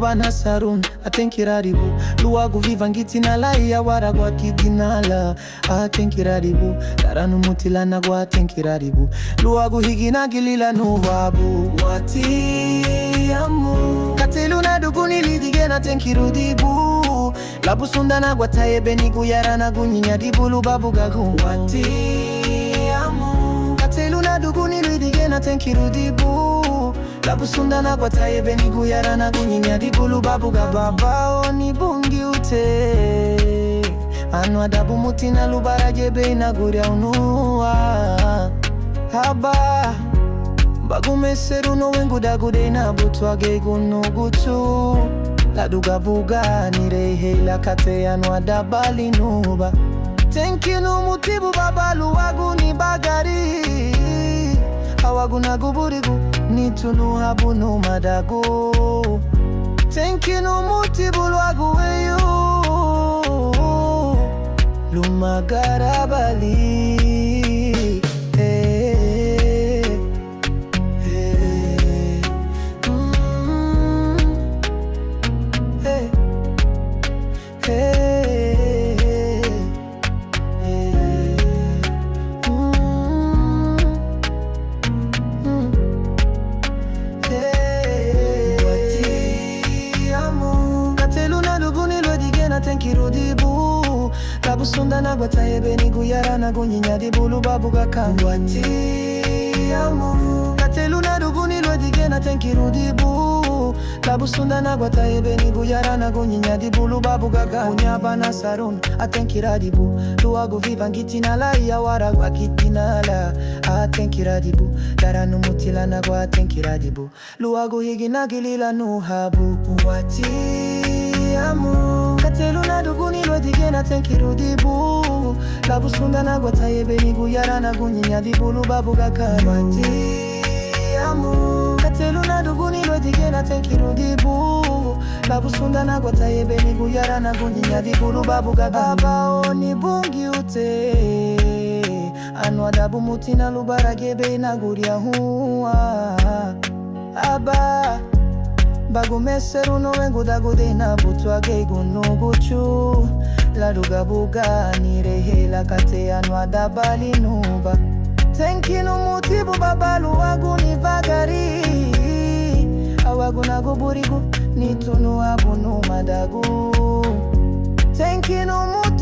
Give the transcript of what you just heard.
bana sarun atenkiraribu luagu vivangiti na laia waragwa kidinala atenkiraribu daranu mutilana gwa atenkiraribu luagu higina gilila nuvabu watiamu kateluna duguni lidigena tenkirudibu labu sundana gwa tayebe nigu yarana gunyinya dibulu babu gagu watiamu kateluna duguni lidigena tenkirudibu labu sundana gwa tayebe nigu yarana gunyinya dibulu babu gagu babao ni bungi ute anwa dabu mutina lubara jebe inaguria unua haba bagume seru no wengu dagude na butwa gegunu gutu la duga buga nirehe la kate anwa dabali nuba tenkinu mutibu babalu wagu ni bagari hawagu na guburigu ni tunu habu no madagu tenkinu mutibu wagu weyu lumagarabali tenkirudibu labu sundana gwa tayebe nigu yarana gunyinya dibulu babu gakangu watiamu kateluna duguni lwedigena tenkirudibu labu sundana gwa tayebe nigu yarana gunyinya dibulu babu gakangu nyabana sarun atenkiradibu luagu vivangiti na laia waragwa kidinala atenkiradibu daranu mutilana gwa atenkiradibu luagu higina gilila nuhabu watiamu kateluna duguni lwedigena tenkirudibu labu sundana gwa tayebe nigu yarana gunyinya dibulu babu gakangu watiamu kateluna duguni lwedigena tenkirudibu labu sundana gwa tayebe nigu yarana gunyinya dibulu babu gakangu babao ni bungi ute anwa dabu mutina lubara gebe inaguria hua aba bagume seru no wengu dagude na butwa gegunu guchu la duga buga nirehe la kate anwa dabali nuba tenkinu mutibu babalu wagu ni bagari awagu na guburigu ni tunu abu no madagu tenkinu mutibu